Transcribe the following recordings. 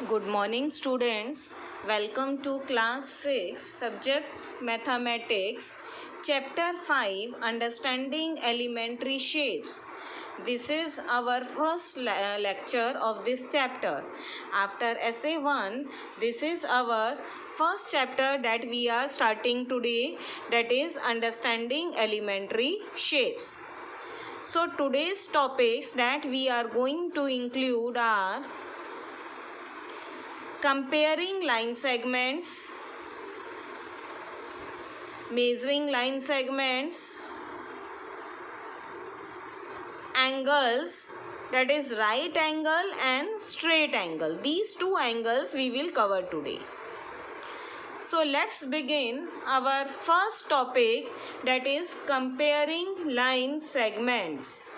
Good morning, students. Welcome to class 6, subject mathematics, chapter 5, understanding elementary shapes. This is our first lecture of this chapter. After essay 1, this is our first chapter that we are starting today, that is understanding elementary shapes. So today's topics that we are going to include are comparing line segments, measuring line segments, angles, that is right angle and straight angle. These two angles we will cover today. So let's begin our first topic, that is comparing line segments.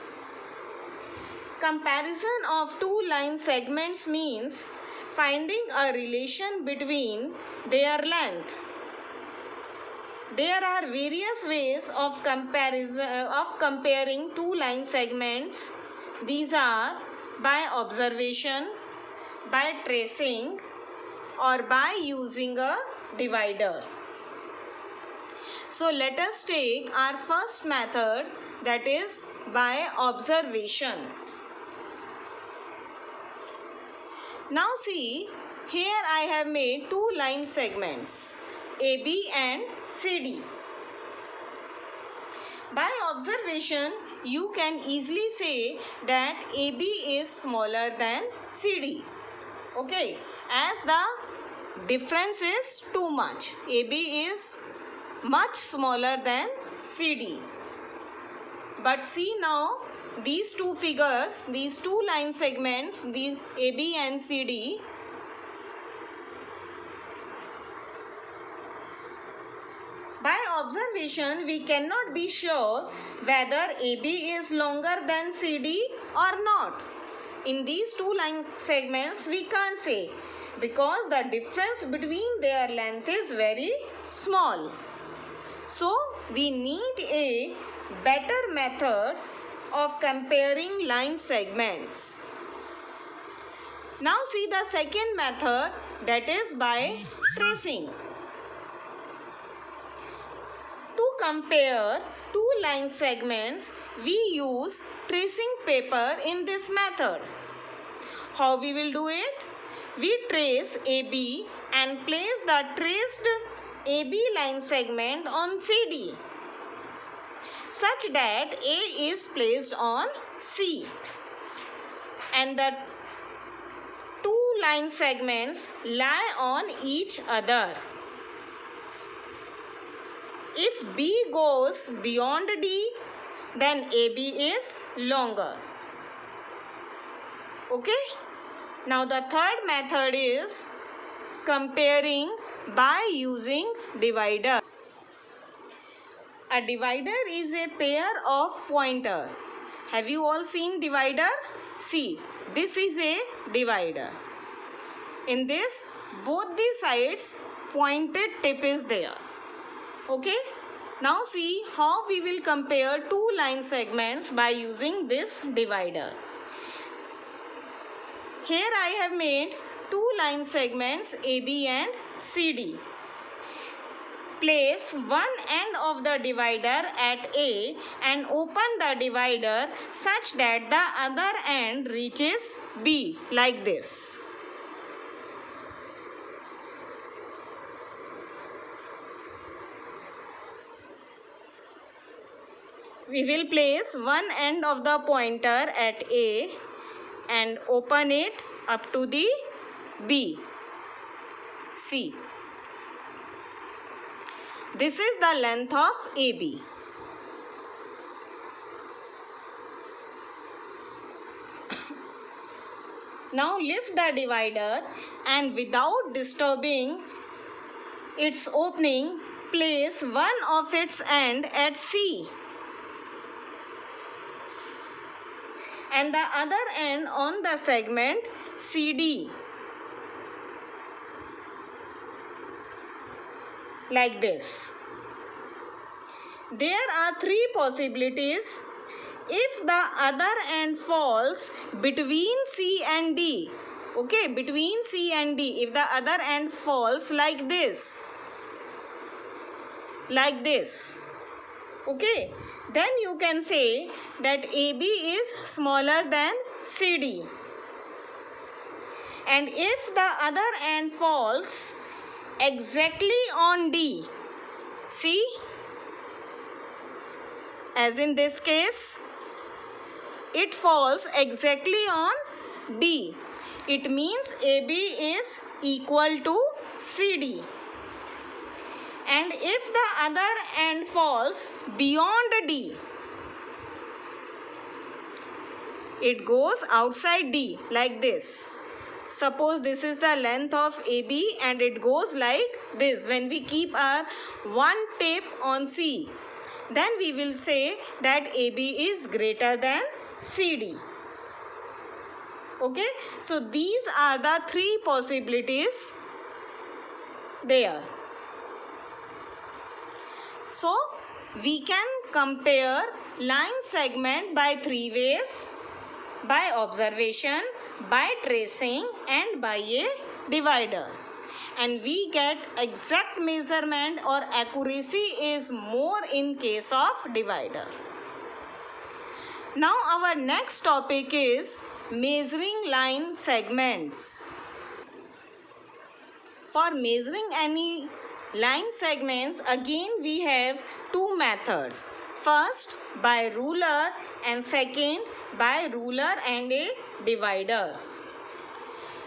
Comparison of two line segments means finding a relation between their length. There are various ways of comparing two line segments. These are by observation, by tracing, or by using a divider. So let us take our first method, that is by observation. Now see, here I have made two line segments, AB and CD. By observation, you can easily say that AB is smaller than CD. Okay, as the difference is too much. AB is much smaller than CD. But see now, these two figures, these two line segments, the AB and CD, by observation we cannot be sure whether AB is longer than CD or not. In these two line segments we can't say, because the difference between their length is very small. So we need a better method of comparing line segments. Now see the second method, that is by tracing. To compare two line segments, we use tracing paper in this method. How we will do it? We trace AB and place the traced AB line segment on CD, such that A is placed on C, and the two line segments lie on each other. If B goes beyond D, then AB is longer. Okay? Now the third method is comparing by using divider. A divider is a pair of pointer. Have you all seen divider? See, this is a divider. In this, both the sides pointed tip is there. Okay? Now see how we will compare two line segments by using this divider. Here I have made two line segments AB and CD. Place one end of the divider at A and open the divider such that the other end reaches B, like this. We will place one end of the pointer at A and open it up to the B. See. This is the length of AB. Now lift the divider and without disturbing its opening, place one of its end at C and the other end on the segment CD, like this. There are three possibilities. If the other end falls between C and D, Okay, between C and D, if the other end falls like this, okay, then you can say that AB is smaller than CD. And if the other end falls exactly on D, see, as in this case, it falls exactly on D. It means AB is equal to CD. And if the other end falls beyond D, it goes outside D like this. Suppose this is the length of AB and it goes like this. When we keep our one tip on C, then we will say that AB is greater than CD. Okay, so these are the three possibilities there. So we can compare line segment by three ways: by observation, by tracing, and by a divider. And we get exact measurement or accuracy is more in case of divider. Now our next topic is measuring line segments. For measuring any line segments, again we have two methods. First by ruler and second by ruler and a divider.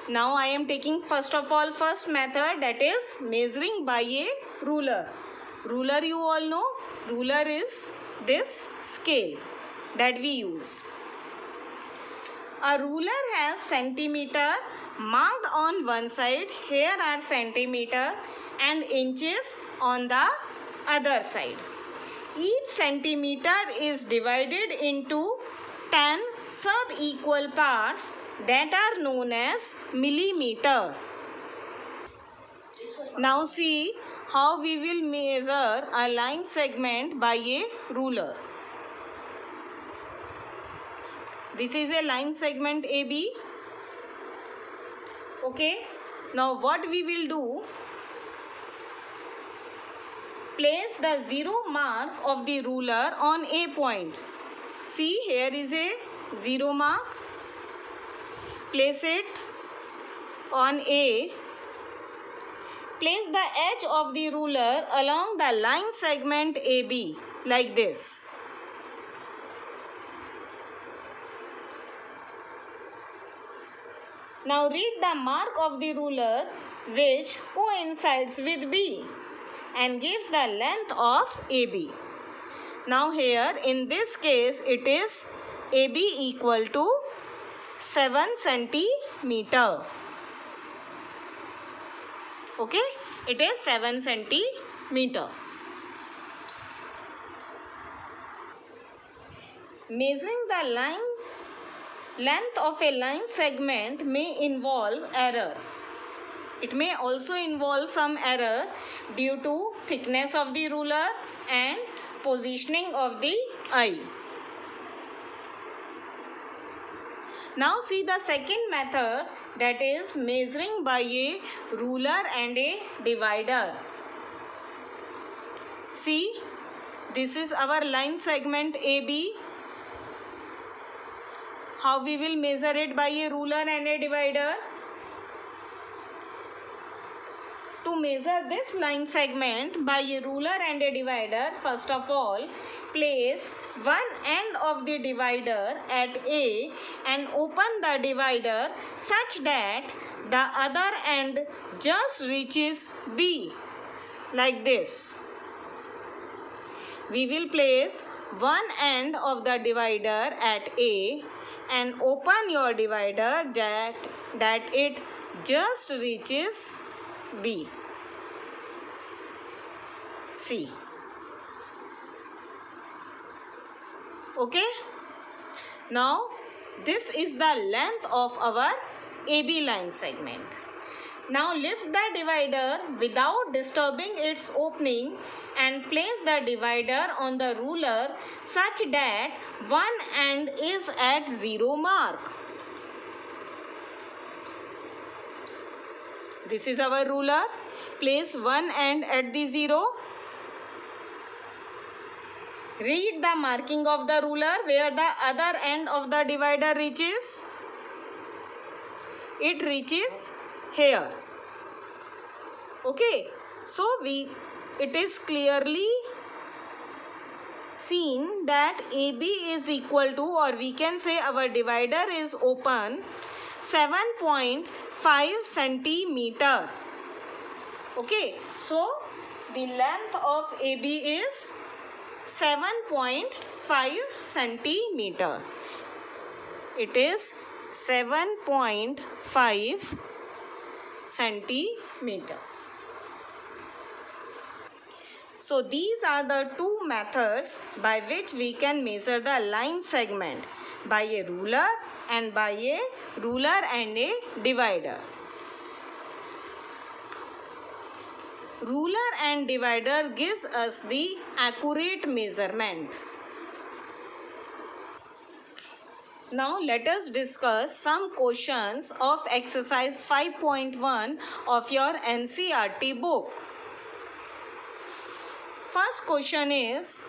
Now I am taking first method, that is measuring by a ruler. Ruler, you all know, ruler is this scale that we use. A ruler has centimeter marked on one side. Here are centimeter and inches on the other side. Each centimeter is divided into 10 sub-equal parts that are known as millimeter. Now see how we will measure a line segment by a ruler. This is a line segment AB. Okay. Now what we will do? Place the 0 mark of the ruler on A point. See, here is a 0 mark. Place it on A. Place the edge of the ruler along the line segment AB like this. Now read the mark of the ruler which coincides with B and gives the length of AB. Now here in this case it is AB equal to 7 centimeter. Okay, it is 7 centimeter. Measuring the length of a line segment may involve error. It may also involve some error due to thickness of the ruler and positioning of the eye. Now see the second method, that is measuring by a ruler and a divider. See, this is our line segment AB. How we will measure it by a ruler and a divider? To measure this line segment by a ruler and a divider, first of all, place one end of the divider at A and open the divider such that the other end just reaches B, like this. We will place one end of the divider at A and open your divider that it just reaches B. C. Okay. Now this is the length of our AB line segment. Now lift the divider without disturbing its opening and place the divider on the ruler such that one end is at 0 mark. This is our ruler. Place one end at the 0. Read the marking of the ruler where the other end of the divider reaches. It reaches here. Okay. So it is clearly seen that AB is equal to, or we can say our divider is open, 7.5 centimeter. Okay. So the length of AB is 7.5 centimeter. It is 7.5 centimeter. So these are the two methods by which we can measure the line segment, by a ruler and by a ruler and a divider. Ruler and divider gives us the accurate measurement. Now let us discuss some questions of exercise 5.1 of your NCERT book. First question is,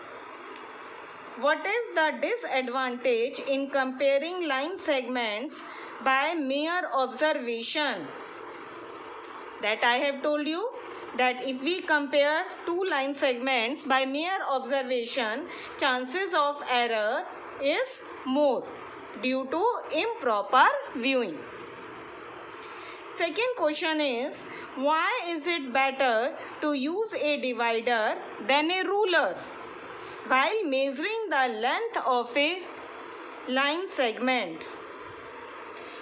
what is the disadvantage in comparing line segments by mere observation? That I have told you, that if we compare two line segments by mere observation, chances of error is more due to improper viewing. Second question is, why is it better to use a divider than a ruler while measuring the length of a line segment?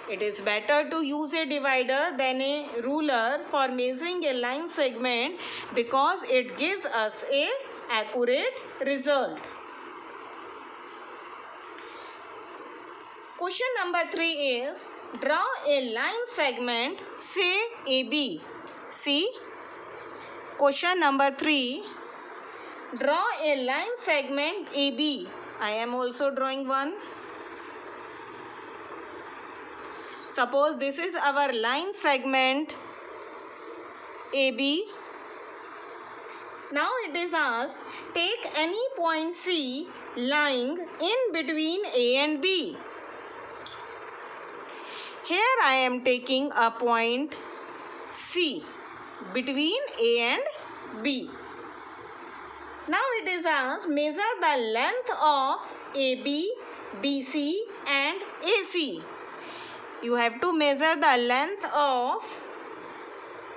It is better to use a divider than a ruler for measuring a line segment because it gives us an accurate result. Question number 3 is, draw a line segment, say AB. See, question number 3, draw a line segment AB. I am also drawing one. Suppose this is our line segment AB. Now it is asked, take any point C lying in between A and B. Here I am taking a point C between A and B. Now it is asked, measure the length of AB, BC and AC. You have to measure the length of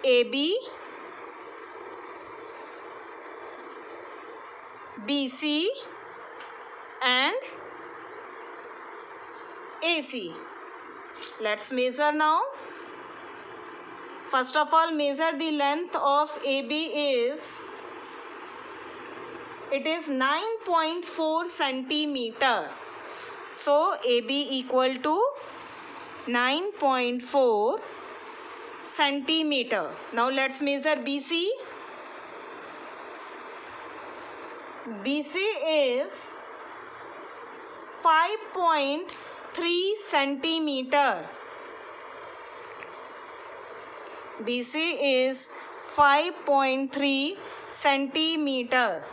AB, BC and AC. Let's measure now. First of all, measure the length of AB is, it is 9.4 centimeter. So AB equal to 9.4 centimeter. Now let's measure BC. BC is 5.3 centimeter. BC is 5.3 centimeter.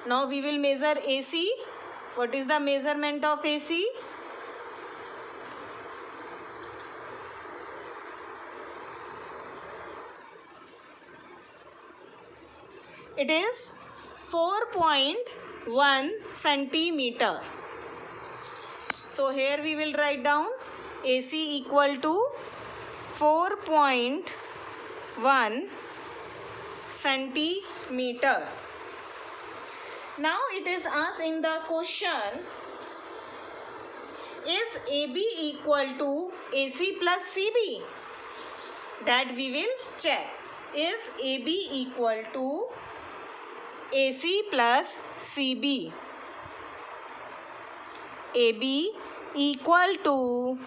Now we will measure AC. What is the measurement of AC? It is 4.1 centimeter. So here we will write down AC equal to 4.1 centimeter. Now it is asked in the question, is AB equal to AC plus CB? That we will check. Is AB equal to AC plus CB? AB equal to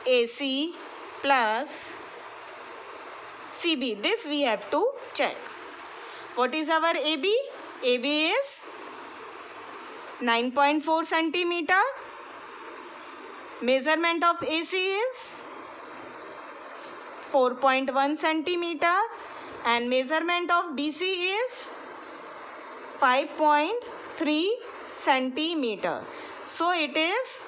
AC plus CB. This we have to check. What is our AB? AB is 9.4 centimeter. Measurement of AC is 4.1 centimeter and measurement of BC is 5.3 centimeter. So it is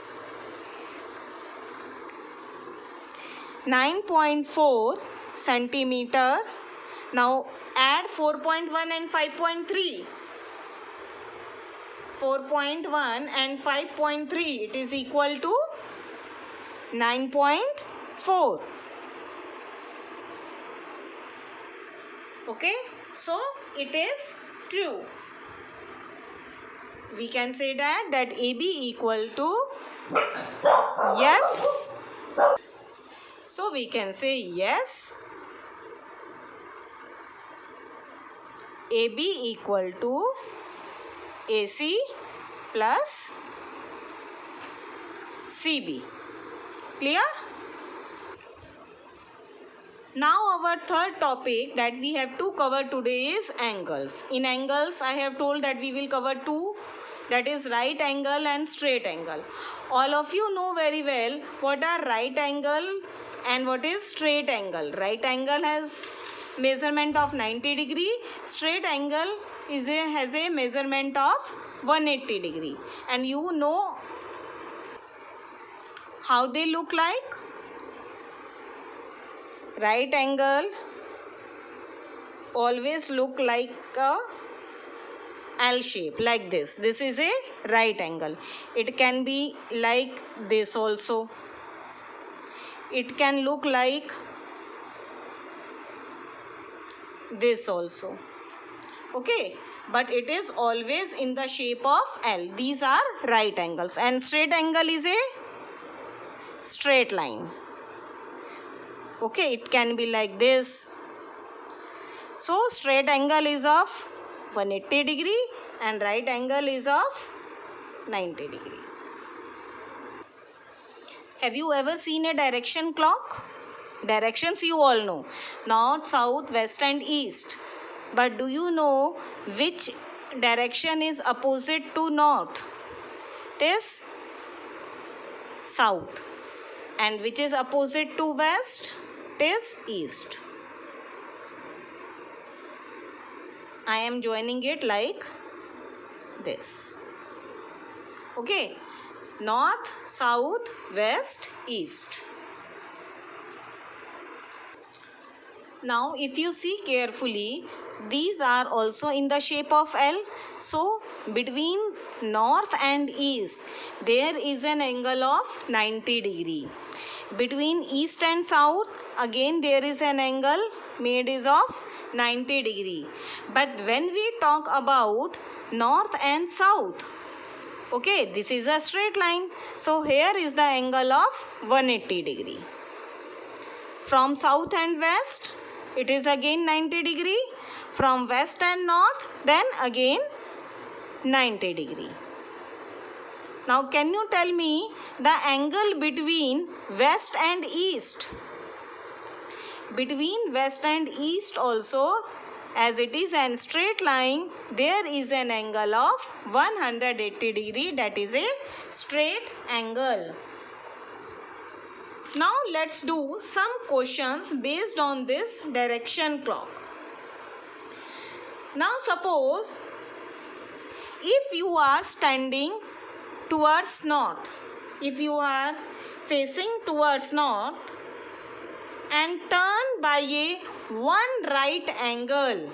9.4 centimeter. Now add 4.1 and 5.3. 4.1 and 5.3, it is equal to 9.4. Okay, so it is true. We can say that AB equal to yes. So we can say yes, AB equal to AC plus CB. Clear? Now our third topic that we have to cover today is angles. In angles, I have told that we will cover two, that is right angle and straight angle. All of you know very well what are right angle and what is straight angle. Right angle has measurement of 90 degree. Straight angle has a measurement of 180 degree. And you know how they look like. Right angle always look like a L shape, like this. This is a right angle. It can be like this also. It can look like this also. Okay, but it is always in the shape of L. These are right angles. And straight angle is a straight line. Okay, it can be like this. So straight angle is of 180 degree and right angle is of 90 degree. Have you ever seen a direction clock? Directions you all know. North, south, west and east. But do you know which direction is opposite to north? It is south. And which is opposite to west? It is east. I am joining it like this. Okay. North, south, west, east. Now if you see carefully, these are also in the shape of L. So between north and east, there is an angle of 90 degree. Between east and south, again there is an angle made is of 90 degree. But when we talk about north and south, okay, this is a straight line. So here is the angle of 180 degree. From south and west, it is again 90 degree. From west and north, then again 90 degree. Now can you tell me the angle between west and east? Between west and east also, as it is a straight line, there is an angle of 180 degree, that is a straight angle. Now let's do some questions based on this direction clock. Now suppose if you are standing towards north, if you are facing towards north and turn by a one right angle,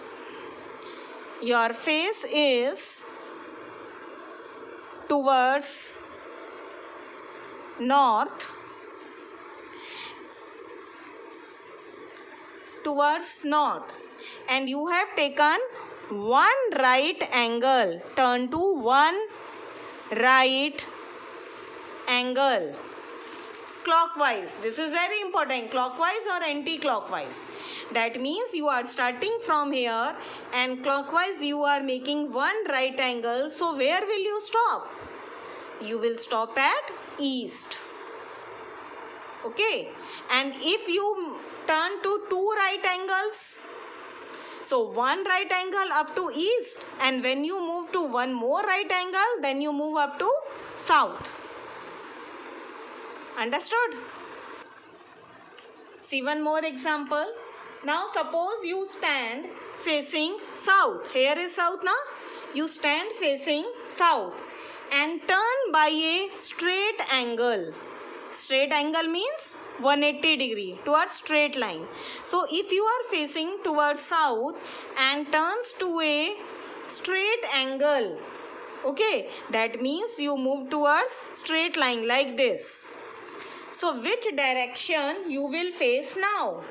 your face is towards north, and you have taken one right angle, turn to one right angle clockwise. This is very important, clockwise or anti-clockwise. That means you are starting from here and clockwise you are making one right angle. So where will you stop? You will stop at east. Okay, and if you turn to two right angles, so one right angle up to east, and when you move to one more right angle, then you move up to south. Understood? See one more example. Now suppose you stand facing south. Here is south now. You stand facing south and turn by a straight angle. Straight angle means 180 degree towards straight line. So if you are facing towards south and turns to a straight angle, okay, that means you move towards straight line like this. So which direction you will face now?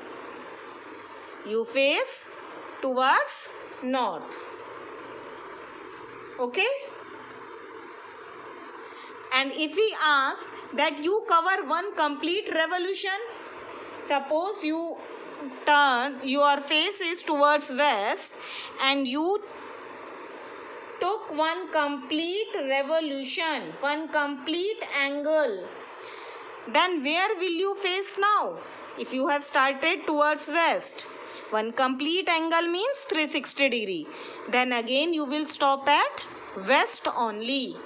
You face towards north. Okay? And if we ask that you cover one complete revolution, suppose you turn, your face is towards west and you took one complete revolution, one complete angle, then where will you face now? If you have started towards west, one complete angle means 360 degree. Then again you will stop at west only.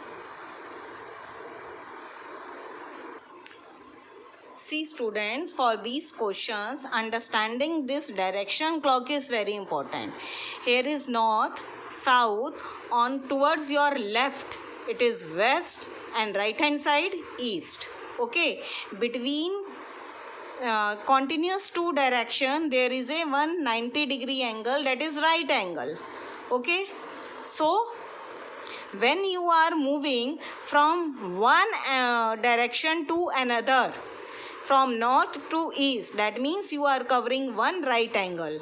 See students, for these questions, understanding this direction clock is very important. Here is north, south, on towards your left it is west and right hand side east. Okay, between continuous two direction there is a 190 degree angle, that is right angle. Okay, so when you are moving from one direction to another, from north to east, that means you are covering one right angle.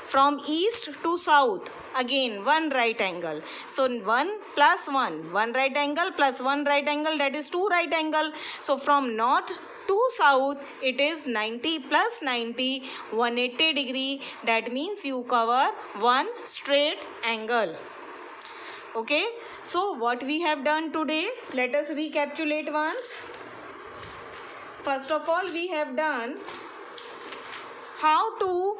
From east to south, again one right angle. So 1 plus 1 right angle plus 1 right angle, that is 2 right angle. So from north to south it is 90 plus 90, 180 degree. That means you cover one straight angle. Okay, so what we have done today, let us recapitulate once. First of all, we have done how to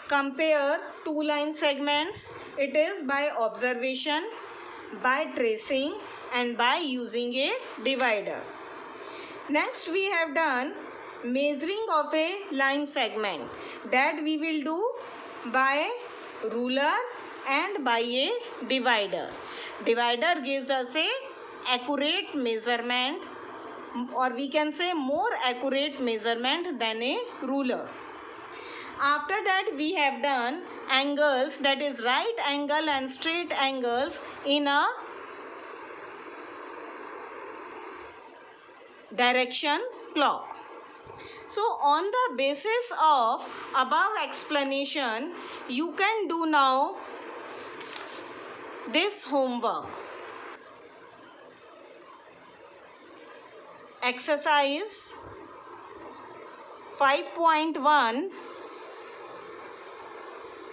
compare two line segments. It is by observation, by tracing and by using a divider. Next we have done measuring of a line segment. That we will do by ruler and by a divider. Divider gives us a accurate measurement, or we can say more accurate measurement than a ruler. After that we have done angles, that is right angle and straight angles in a direction clock. So on the basis of above explanation, you can do now this homework. Exercise 5.1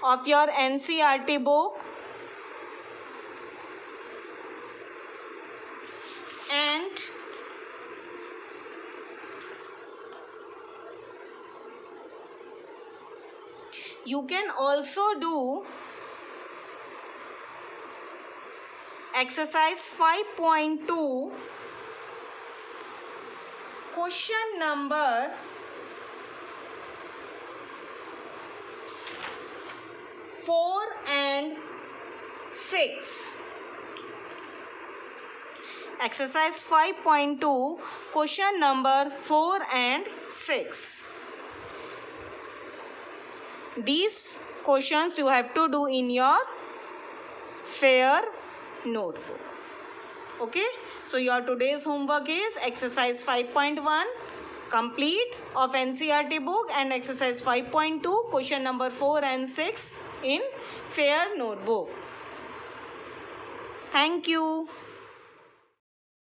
of your NCERT book, and you can also do exercise 5.2, question number 4 and 6. Exercise 5.2, question number 4 and 6. These questions you have to do in your fair notebook. Okay, so your today's homework is exercise 5.1 complete of NCERT book and exercise 5.2 question number 4 and 6 in fair notebook. Thank you.